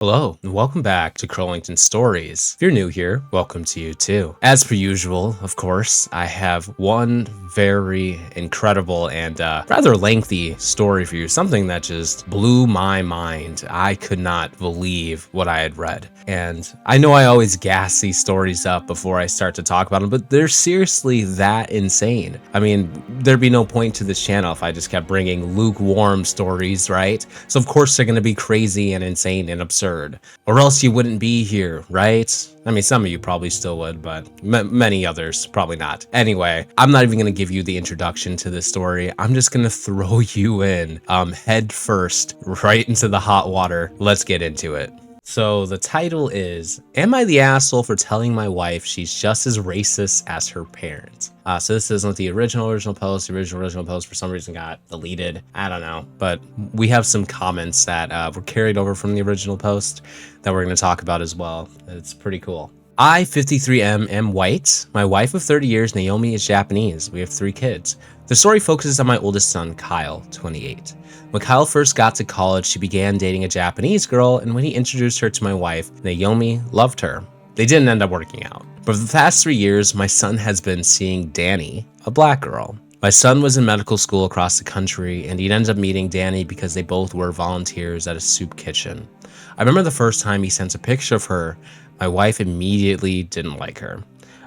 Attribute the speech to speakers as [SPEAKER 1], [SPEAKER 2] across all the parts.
[SPEAKER 1] Hello, and welcome back to Crowlington Stories. If you're new here, welcome to you too. As per usual, of course, I have one very incredible and rather lengthy story for you, something that just blew my mind. I could not believe what I had read. And I know I always gas these stories up before I start to talk about them, but they're seriously that insane. I mean, there'd be no point to this channel if I just kept bringing lukewarm stories, right? So of course they're going to be crazy and insane and absurd, or else you wouldn't be here, right? I mean, some of you probably still would, but many others probably not. Anyway, I'm not even going to give you the introduction to this story. I'm just going to throw you in head first right into the hot water. Let's get into it. So the title is, Am I the Asshole for Telling My Wife She's Just as Racist as Her Parents? So this isn't the original post. The original post for some reason got deleted. I don't know. But we have some comments that were carried over from the original post that we're going to talk about as well. It's pretty cool. I, 53M, am white. My wife of 30 years, Naomi, is Japanese. We have 3 kids. The story focuses on my oldest son, Kyle, 28. When Kyle first got to college, she began dating a Japanese girl, and when he introduced her to my wife, Naomi loved her. They didn't end up working out. But for the past 3 years, my son has been seeing Danny, a black girl. My son was in medical school across the country, and he'd ended up meeting Danny because they both were volunteers at a soup kitchen. I remember the first time he sent a picture of her, my wife immediately didn't like her.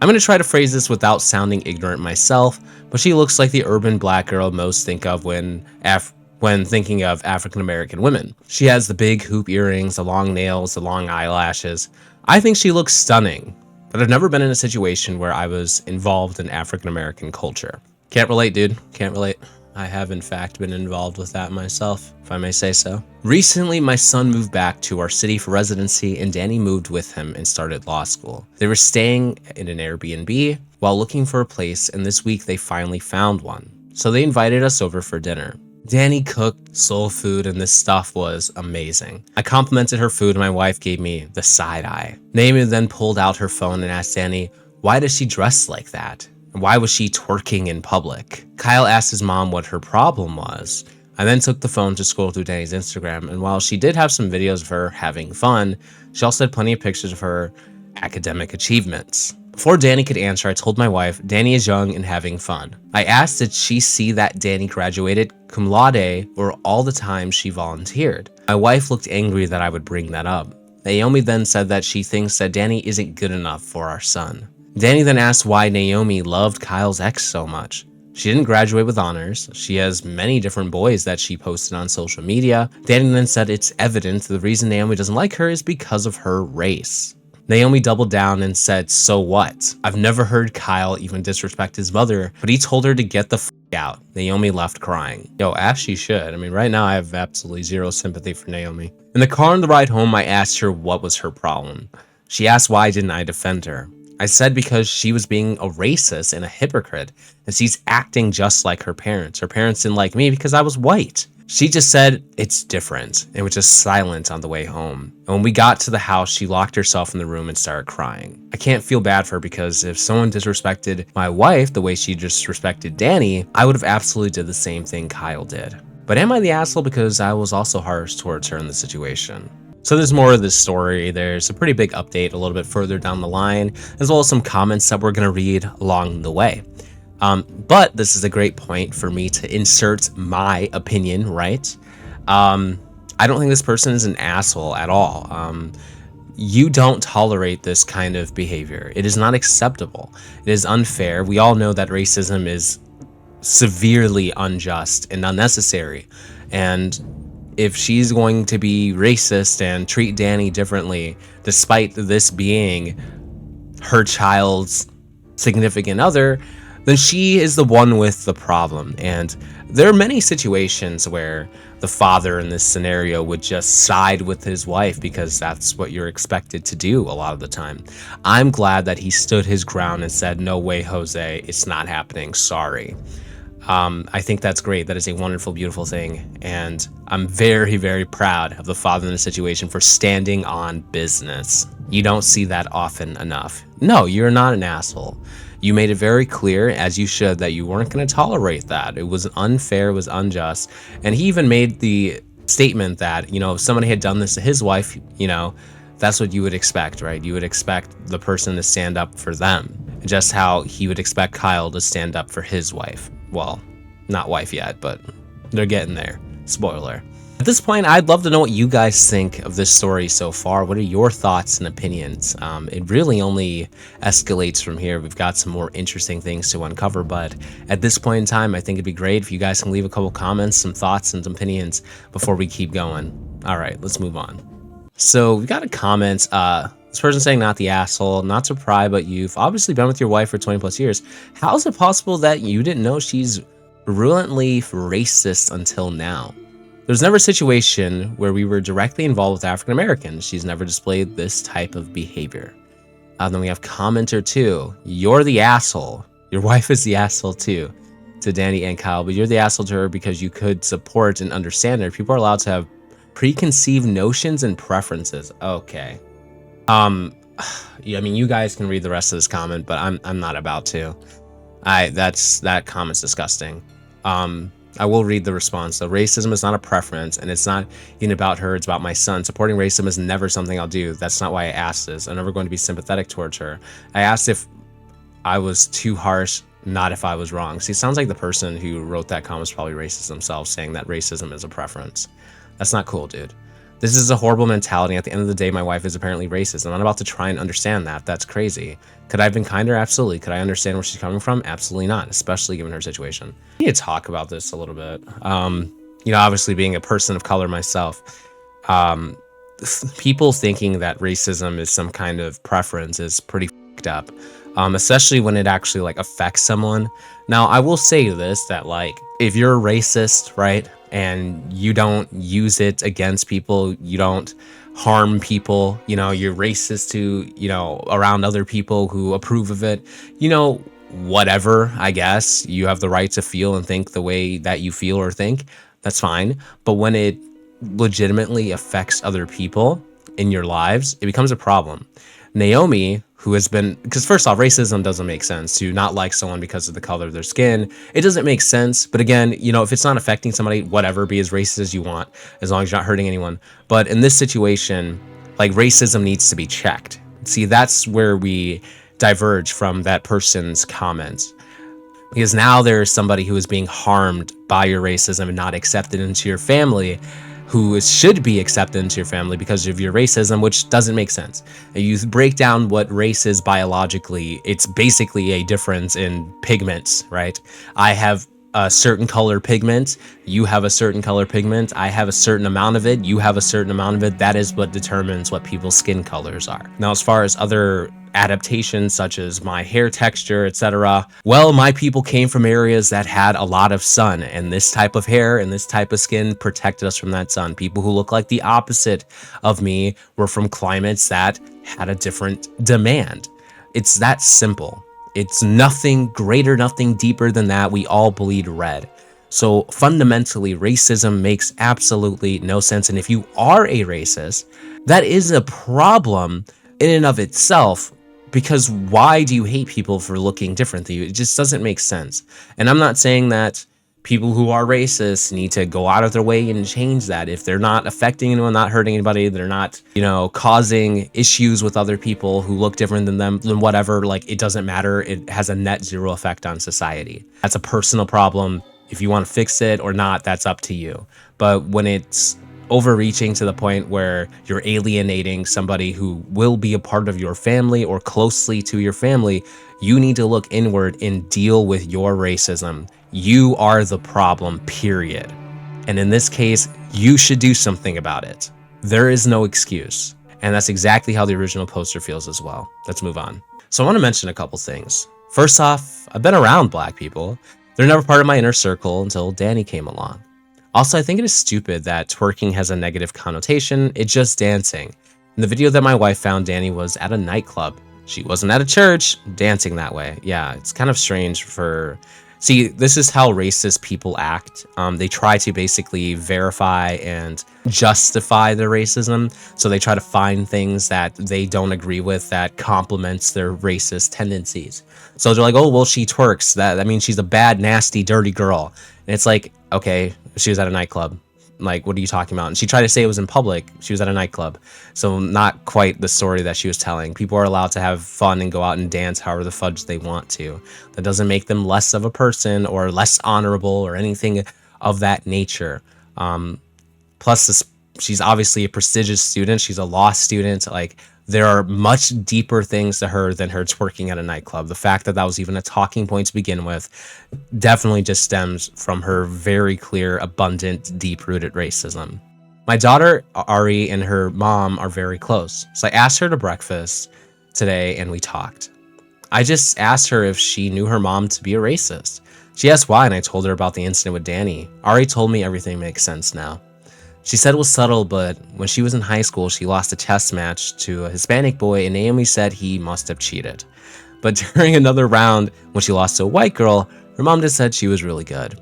[SPEAKER 1] I'm going to try to phrase this without sounding ignorant myself, but she looks like the urban black girl most think of when thinking of African American women. She has the big hoop earrings, the long nails, the long eyelashes. I think she looks stunning, but I've never been in a situation where I was involved in African American culture. Can't relate, dude. Can't relate. I have in fact been involved with that myself, if I may say so. Recently, my son moved back to our city for residency, and Danny moved with him and started law school. They were staying in an Airbnb while looking for a place, and this week they finally found one. So they invited us over for dinner. Danny cooked soul food, and this stuff was amazing. I complimented her food, and my wife gave me the side eye. Naomi then pulled out her phone and asked Danny, why does she dress like that? And why was she twerking in public? Kyle asked his mom what her problem was. I then took the phone to scroll through Danny's Instagram, and while she did have some videos of her having fun, she also had plenty of pictures of her academic achievements. Before Danny could answer, I told my wife, Danny is young and having fun. I asked did she see that Danny graduated cum laude or all the time she volunteered. My wife looked angry that I would bring that up. Naomi then said that she thinks that Danny isn't good enough for our son. Danny then asked why Naomi loved Kyle's ex so much. She didn't graduate with honors. She has many different boys that she posted on social media. Danny then said it's evident the reason Naomi doesn't like her is because of her race. Naomi doubled down and said, so what? I've never heard Kyle even disrespect his mother, but he told her to get the f out. Naomi left crying. Yo, as she should. I mean, right now I have absolutely zero sympathy for Naomi. In the car on the ride home, I asked her what was her problem. She asked why didn't I defend her. I said because she was being a racist and a hypocrite, and she's acting just like her parents. Her parents didn't like me because I was white. She just said, it's different, and was just silent on the way home. And when we got to the house, she locked herself in the room and started crying. I can't feel bad for her because if someone disrespected my wife the way she disrespected Danny, I would have absolutely did the same thing Kyle did. But am I the asshole because I was also harsh towards her in the situation? So there's more of this story. There's a pretty big update a little bit further down the line, as well as some comments that we're going to read along the way. But this is a great point for me to insert my opinion, right? I don't think this person is an asshole at all. You don't tolerate this kind of behavior. It is not acceptable. It is unfair. We all know that racism is severely unjust and unnecessary. And if she's going to be racist and treat Danny differently, despite this being her child's significant other, then she is the one with the problem. And there are many situations where the father in this scenario would just side with his wife because that's what you're expected to do a lot of the time. I'm glad that he stood his ground and said, no way, Jose, it's not happening, sorry. I think that's great. That is a wonderful, beautiful thing. And I'm very, very proud of the father in the situation for standing on business. You don't see that often enough. No, you're not an asshole. You made it very clear, as you should, that you weren't going to tolerate that. It was unfair, it was unjust. And he even made the statement that, you know, if somebody had done this to his wife, you know, that's what you would expect, right? You would expect the person to stand up for them, just how he would expect Kyle to stand up for his wife. Well, not wife yet, but they're getting there. Spoiler. At this point, I'd love to know what you guys think of this story so far. What are your thoughts and opinions? It really only escalates from here. We've got some more interesting things to uncover, but at this point in time, I think it'd be great if you guys can leave a couple comments, some thoughts and some opinions before we keep going. All right, let's move on. So we got a comment. This person saying, not the asshole, not to pry, but you've obviously been with your wife for 20 plus years. How is it possible that you didn't know she's virulently racist until now? There's never a situation where we were directly involved with African Americans. She's never displayed this type of behavior. Then we have commenter 2. You're the asshole. Your wife is the asshole too, to Danny and Kyle, but you're the asshole to her because you could support and understand her. People are allowed to have preconceived notions and preferences. Okay. Yeah, I mean, you guys can read the rest of this comment, but I'm not about to. That comment's disgusting. I will read the response. So racism is not a preference, and it's not even about her, it's about my son. Supporting racism is never something I'll do. That's not why I asked this. I'm never going to be sympathetic towards her. I asked if I was too harsh, not if I was wrong. See, it sounds like the person who wrote that comment was probably racist themselves, saying that racism is a preference. That's not cool, dude. This is a horrible mentality. At the end of the day, my wife is apparently racist. I'm not about to try and understand that. That's crazy. Could I have been kinder? Absolutely. Could I understand where she's coming from? Absolutely not, especially given her situation. I need to talk about this a little bit. You know, obviously being a person of color myself, people thinking that racism is some kind of preference is pretty fucked up, especially when it actually like affects someone. Now, I will say this, that like, if you're racist, right, and you don't use it against people, you don't harm people, you know, you're racist to, you know, around other people who approve of it, you know, whatever, I guess. You have the right to feel and think the way that you feel or think. That's fine. But when it legitimately affects other people in your lives, it becomes a problem. Naomi, who has been, because first off, racism doesn't make sense. To not like someone because of the color of their skin, it doesn't make sense. But again, you know, if it's not affecting somebody, whatever, be as racist as you want, as long as you're not hurting anyone. But in this situation, like, racism needs to be checked. See, that's where we diverge from that person's comments. Because now there's somebody who is being harmed by your racism and not accepted into your family, who should be accepted into your family because of your racism, which doesn't make sense. And you break down what race is biologically, it's basically a difference in pigments, right? I have a certain color pigment, you have a certain color pigment, I have a certain amount of it, you have a certain amount of it. That is what determines what people's skin colors are. Now, as far as other adaptations such as my hair texture, etc., well, my people came from areas that had a lot of sun, and this type of hair and this type of skin protected us from that sun. People who look like the opposite of me were from climates that had a different demand. It's that simple. It's nothing greater, nothing deeper than that. We all bleed red. So fundamentally, racism makes absolutely no sense. And if you are a racist, that is a problem in and of itself, because why do you hate people for looking different than you? It just doesn't make sense. And I'm not saying that people who are racist need to go out of their way and change that. If they're not affecting anyone, not hurting anybody, they're not, you know, causing issues with other people who look different than them, then whatever, like, it doesn't matter. It has a net zero effect on society. That's a personal problem. If you want to fix it or not, that's up to you. But when it's overreaching to the point where you're alienating somebody who will be a part of your family or closely to your family, you need to look inward and deal with your racism. You are the problem, period. And in this case, you should do something about it. There is no excuse. And that's exactly how the original poster feels as well. Let's move on. So I want to mention a couple things. First off, I've been around black people. They're never part of my inner circle until Danny came along. Also, I think it is stupid that twerking has a negative connotation. It's just dancing. In the video that my wife found, Danny was at a nightclub. She wasn't at a church dancing that way. Yeah, it's kind of strange for... See, this is how racist people act. They try to basically verify and justify their racism. So they try to find things that they don't agree with that complements their racist tendencies. So they're like, oh, well, she twerks. That means she's a bad, nasty, dirty girl. And it's like, okay, she was at a nightclub. Like, what are you talking about? And she tried to say it was in public. She was at a nightclub. So not quite the story that she was telling. People are allowed to have fun and go out and dance however the fudge they want to. That doesn't make them less of a person or less honorable or anything of that nature. Plus, she's obviously a prestigious student. She's a law student. Like, there are much deeper things to her than her twerking at a nightclub. The fact that that was even a talking point to begin with definitely just stems from her very clear, abundant, deep-rooted racism. My daughter, Ari, and her mom are very close. So I asked her to breakfast today and we talked. I just asked her if she knew her mom to be a racist. She asked why, and I told her about the incident with Danny. Ari told me everything makes sense now. She said it was subtle, but when she was in high school, she lost a chess match to a Hispanic boy, and Naomi said he must have cheated. But during another round, when she lost to a white girl, her mom just said she was really good.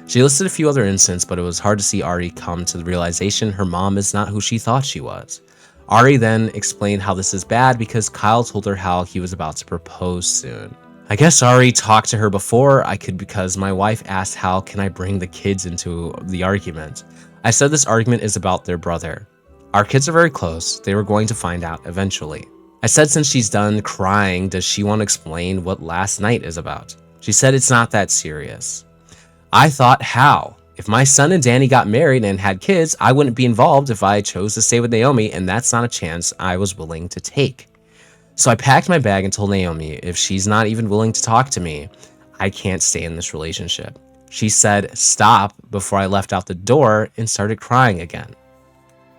[SPEAKER 1] She listed a few other incidents, but it was hard to see Ari come to the realization her mom is not who she thought she was. Ari then explained how this is bad because Kyle told her how he was about to propose soon. I guess Ari talked to her before I could because my wife asked how can I bring the kids into the argument. I said this argument is about their brother. Our kids are very close. They were going to find out eventually. I said since she's done crying, does she want to explain what last night is about? She said it's not that serious. I thought, how? If my son and Danny got married and had kids, I wouldn't be involved if I chose to stay with Naomi, and that's not a chance I was willing to take. So I packed my bag and told Naomi if she's not even willing to talk to me, I can't stay in this relationship. She said stop before I left out the door and started crying again.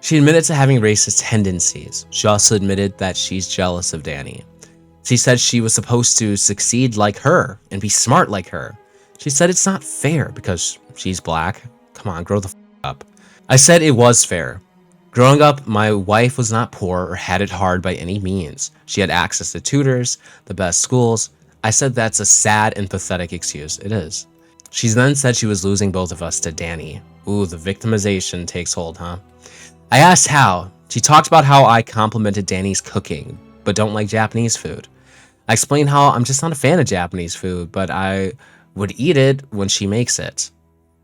[SPEAKER 1] She admitted to having racist tendencies. She also admitted that she's jealous of Danny. She said she was supposed to succeed like her and be smart like her. She said it's not fair because she's black. Come on, grow the up. I said it was fair. Growing up, my wife was not poor or had it hard by any means. She had access to tutors, the best schools. I said that's a sad and pathetic excuse. It is. She then said she was losing both of us to Danny. Ooh, the victimization takes hold, huh? I asked how. She talked about how I complimented Danny's cooking, but don't like Japanese food. I explained how I'm just not a fan of Japanese food, but I would eat it when she makes it.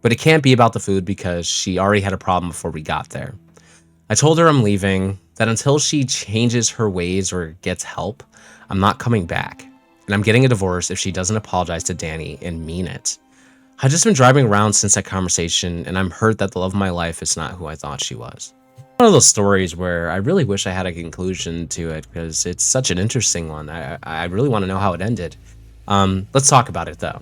[SPEAKER 1] But it can't be about the food because she already had a problem before we got there. I told her I'm leaving, that until she changes her ways or gets help, I'm not coming back. And I'm getting a divorce if she doesn't apologize to Danny and mean it. I've just been driving around since that conversation, and I'm hurt that the love of my life is not who I thought she was. One of those stories where I really wish I had a conclusion to it because it's such an interesting one. I really want to know how it ended. Let's talk about it though.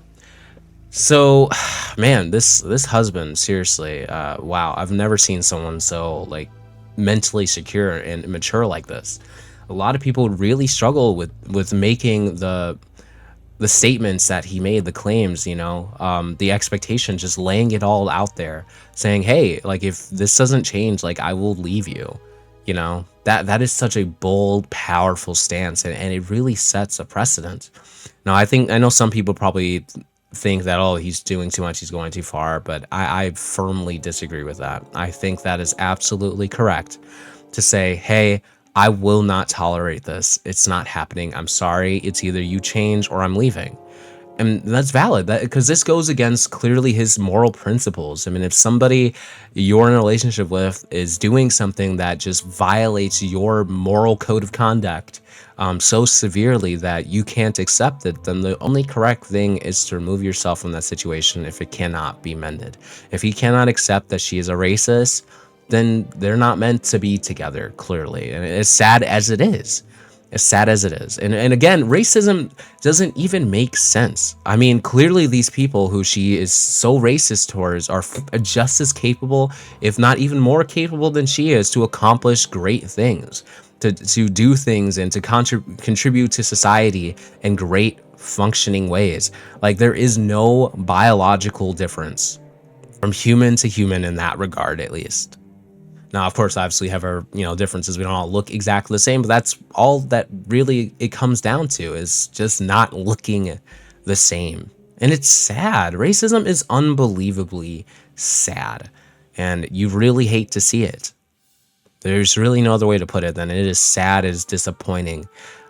[SPEAKER 1] So, man, this husband, seriously, wow, I've never seen someone so like mentally secure and mature like this. A lot of people really struggle with making the statements that he made, the claims, the expectation, just laying it all out there, saying, hey, like, if this doesn't change, like, I will leave you. That is such a bold, powerful stance, and it really sets a precedent. Now, I know some people probably think that, oh, he's doing too much, he's going too far, but I firmly disagree with that. I think that is absolutely correct to say, hey, I will not tolerate this. It's not happening. I'm sorry. It's either you change or I'm leaving. And that's valid, because this goes against clearly his moral principles. I mean, if somebody you're in a relationship with is doing something that just violates your moral code of conduct so severely that you can't accept it, then the only correct thing is to remove yourself from that situation if it cannot be mended. If he cannot accept that she is a racist, then they're not meant to be together, clearly. And as sad as it is, And again, racism doesn't even make sense. I mean, clearly these people who she is so racist towards are just as capable, if not even more capable than she is, to accomplish great things, to do things and to contribute to society in great functioning ways. Like, there is no biological difference from human to human in that regard, at least. Now, of course, obviously have our, differences. We don't all look exactly the same, but that's all that really it comes down to, is just not looking the same. And it's sad. Racism is unbelievably sad, and you really hate to see it. There's really no other way to put it than it is sad, it is disappointing.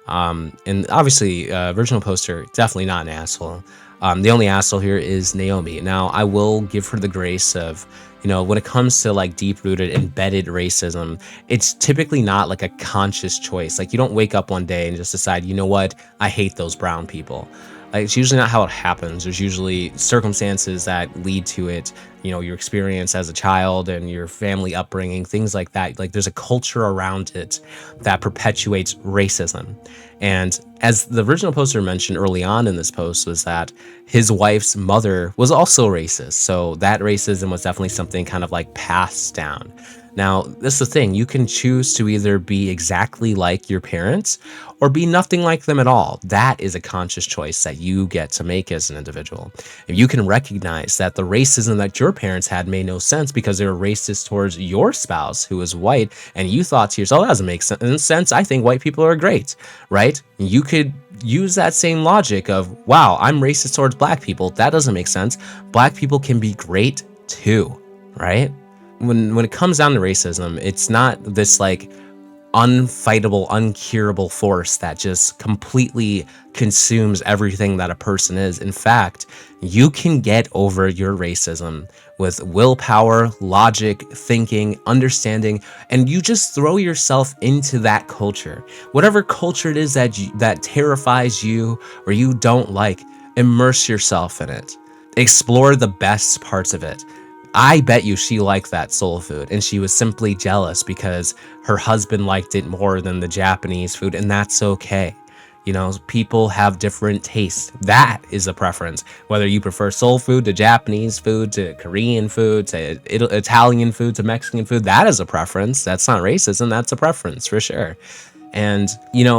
[SPEAKER 1] And obviously, original poster, definitely not an asshole. The only asshole here is Naomi. Now, I will give her the grace of, when it comes to like deep rooted, embedded racism, it's typically not like a conscious choice. Like, you don't wake up one day and just decide, you know what, I hate those brown people. Like, it's usually not how it happens. There's usually circumstances that lead to it, your experience as a child and your family upbringing, things like that. Like, there's a culture around it that perpetuates racism. And as the original poster mentioned early on in this post, was that his wife's mother was also racist. So that racism was definitely something kind of like passed down. Now, this is the thing. You can choose to either be exactly like your parents or be nothing like them at all. That is a conscious choice that you get to make as an individual. If you can recognize that the racism that your parents had made no sense because they were racist towards your spouse who was white, and you thought to yourself, that doesn't make sense. I think white people are great, right? You could use that same logic of, wow, I'm racist towards black people. That doesn't make sense. Black people can be great too, right? When it comes down to racism, it's not this like unfightable, uncurable force that just completely consumes everything that a person is. In fact, you can get over your racism with willpower, logic, thinking, understanding, and you just throw yourself into that culture. Whatever culture it is that terrifies you or you don't like, immerse yourself in it. Explore the best parts of it. I bet you she liked that soul food and she was simply jealous because her husband liked it more than the Japanese food, and that's okay. People have different tastes. That is a preference. Whether you prefer soul food to Japanese food to Korean food to Italian food to Mexican food, that is a preference. That's not racism. That's a preference for sure. And,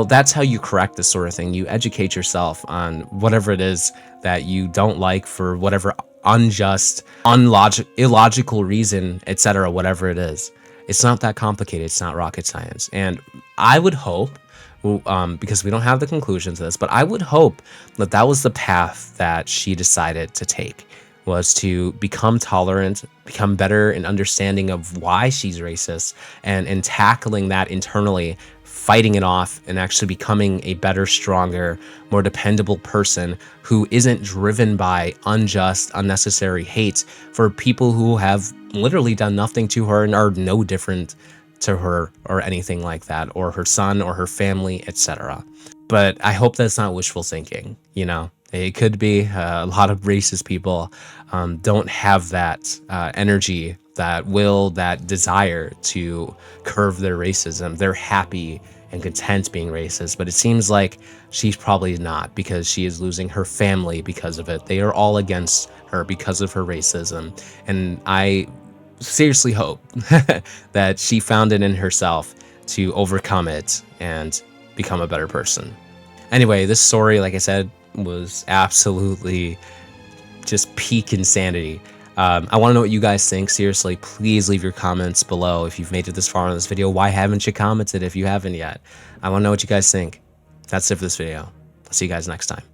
[SPEAKER 1] that's how you correct this sort of thing. You educate yourself on whatever it is that you don't like for whatever unjust, illogical reason, etc., whatever it is. It's not that complicated. It's not rocket science. And I would hope, because we don't have the conclusion to this, but I would hope that that was the path that she decided to take, was to become tolerant, become better in understanding of why she's racist, and tackling that internally, fighting it off, and actually becoming a better, stronger, more dependable person who isn't driven by unjust, unnecessary hate for people who have literally done nothing to her and are no different to her or anything like that, or her son or her family, etc. But I hope that's not wishful thinking. It could be a lot of racist people don't have that energy, that will, that desire to curb their racism. They're happy and content being racist, but it seems like she's probably not, because she is losing her family because of it. They are all against her because of her racism. And I seriously hope that she found it in herself to overcome it and become a better person. Anyway, this story, like I said, was absolutely just peak insanity. I want to know what you guys think. Seriously, please leave your comments below if you've made it this far in this video. Why haven't you commented if you haven't yet? I want to know what you guys think. That's it for this video. I'll see you guys next time.